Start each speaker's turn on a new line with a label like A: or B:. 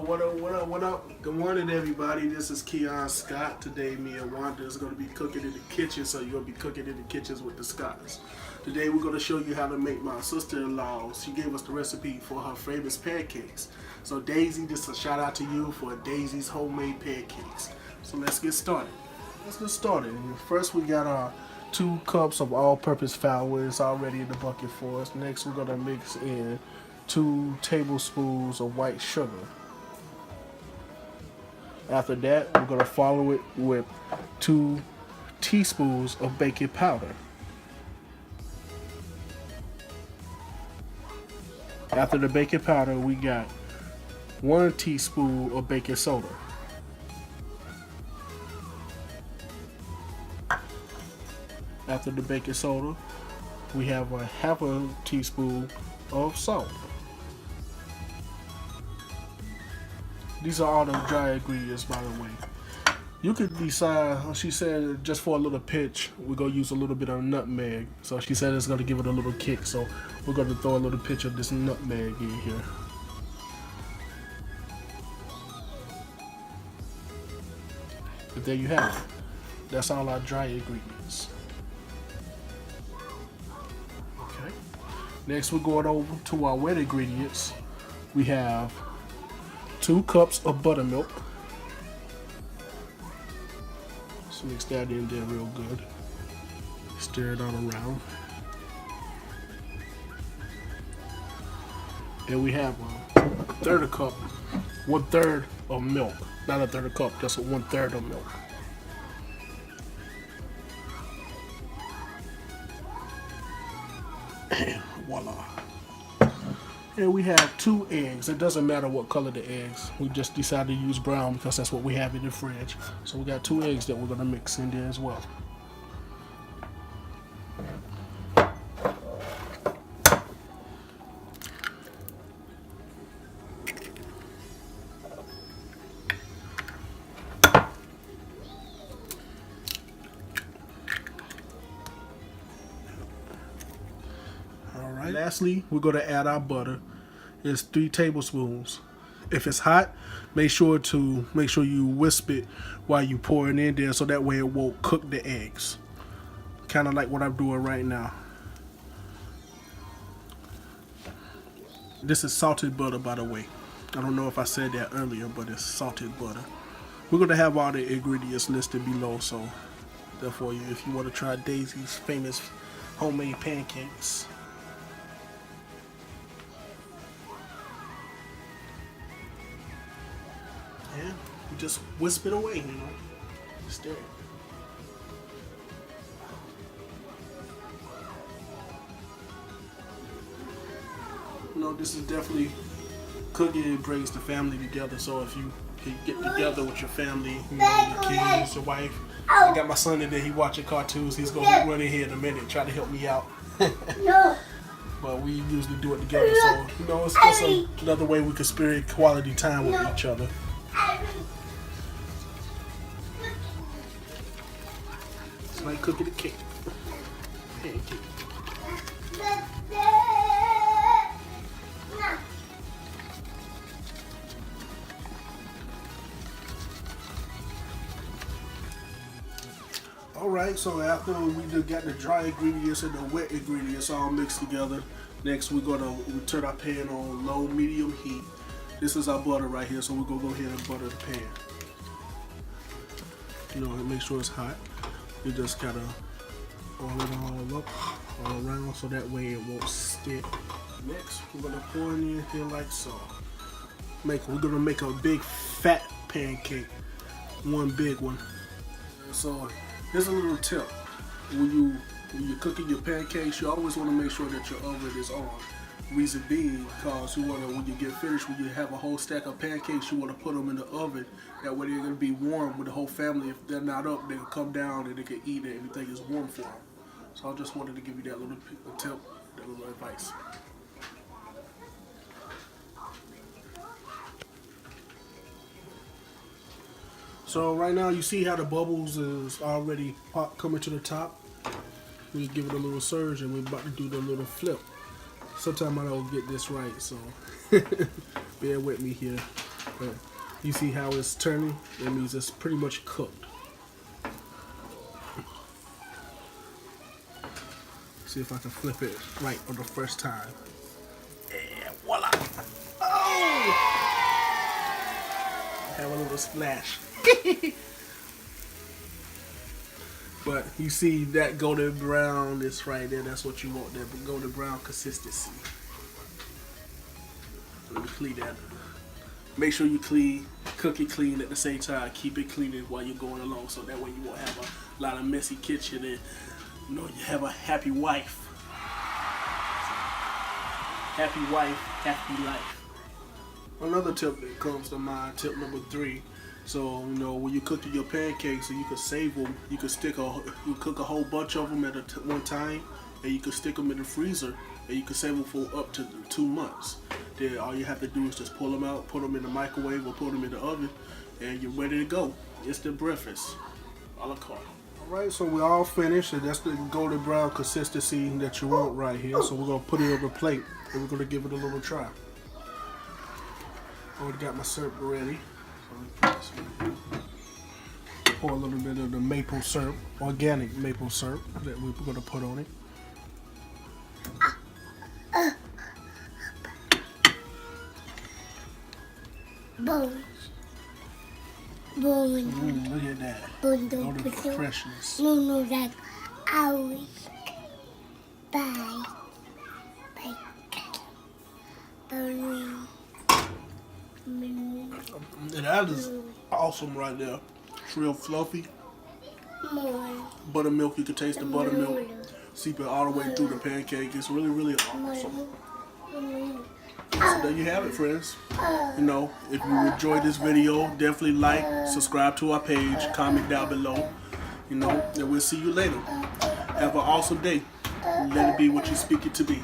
A: What up, what up, what up? Good morning, everybody. This is Keon Scott. Today, me and Wanda is going to be cooking in the kitchen, so you're going to be cooking in the kitchens with the Scotts. Today, we're going to show you how to make my sister-in-law. She gave us the recipe for her famous pancakes. So, Daisy, this is a shout out to you for Daisy's homemade pancakes. So, let's get started. First, we got our 2 cups of all-purpose flour. It's already in the bucket for us. Next, we're going to mix in 2 tablespoons of white sugar. After that, we're going to follow it with 2 teaspoons of baking powder. After the baking powder, we got 1 teaspoon of baking soda. After the baking soda, we have a half a teaspoon of salt. These are all the dry ingredients, by the way. You could decide, she said just for a little pitch, we're going to use a little bit of nutmeg. So she said it's going to give it a little kick, so we're going to throw a little pinch of this nutmeg in here. But there you have it. That's all our dry ingredients. Okay. Next we're going over to our wet ingredients. We have 2 cups of buttermilk. Just mix that in there real good. Stir it all around. And we have a third of a cup, 1/3 of milk. Not a third of a cup, just 1/3 of milk. And voila. And we have 2 eggs. It doesn't matter what color the eggs. We just decided to use brown because that's what we have in the fridge. So we got 2 eggs that we're going to mix in there as well. Alright, lastly, we're going to add our butter. It's 3 tablespoons. If it's hot, make sure you whisk it while you pour it in there, so that way it won't cook the eggs. Kind of like what I'm doing right now. This is salted butter, by the way. I don't know if I said that earlier, but it's salted butter. We're going to have all the ingredients listed below, so therefore, if you want to try Daisy's famous homemade pancakes. Yeah, you just whisk it away, you know. Stir it. You know, this is definitely cooking. It brings the family together. So if you can get together with your family, you know, your kids, your wife. I got my son in there. He watching cartoons. He's gonna run in here in a minute, try to help me out. But we usually do it together. So you know, it's just another way we can spend quality time with each other. It's like cooking a cake. Pancake. Alright, so after we got the dry ingredients and the wet ingredients all mixed together, next we're gonna turn our pan on low medium heat. This is our butter right here, so we're gonna go ahead and butter the pan. You know, make sure it's hot. You just gotta oil it all up, all around, so that way it won't stick. Next, we're gonna pour it in here like so. We're gonna make a big fat pancake, one big one. So here's a little tip: when you're cooking your pancakes, you always want to make sure that your oven is on. Reason being, because you want to, when you get finished, when you have a whole stack of pancakes, you want to put them in the oven. That way they're going to be warm with the whole family. If they're not up, they can come down and they can eat it. Everything is warm for them. So I just wanted to give you that little tip, that little advice. So right now you see how the bubbles is already coming to the top. We give it a little surge and we're about to do the little flip. Sometimes I don't get this right, so bear with me here. But you see how it's turning? That means it's pretty much cooked. See if I can flip it right for the first time. And voila! Oh! Have a little splash. But you see that golden brown is right there. That's what you want, that golden brown consistency. Let me clean that. Make sure you cook it clean at the same time. Keep it clean while you're going along, so that way you won't have a lot of messy kitchen and you have a happy wife. Happy wife, happy life. Another tip that comes to mind, tip number 3. So when you're cooking your pancakes, so you can save them. You can cook a whole bunch of them at one time, and you can stick them in the freezer, and you can save them for up to 2 months. Then all you have to do is just pull them out, put them in the microwave, or put them in the oven, and you're ready to go. Instant breakfast, a la carte. Alright, so we're all finished, and that's the golden brown consistency that you want right here. So we're going to put it on the plate, and we're going to give it a little try. Already got my syrup ready. Pour a little bit of the maple syrup, organic maple syrup that we're going to put on it. Look at that. All the freshness.
B: No, that I was by
A: that is awesome right there. It's real fluffy. Buttermilk, you can taste the buttermilk seeping all the way through the pancake. It's really, really awesome. So there you have it, friends. If you enjoyed this video, definitely like, subscribe to our page, comment down below. And we'll see you later. Have an awesome day. Let it be what you speak it to be.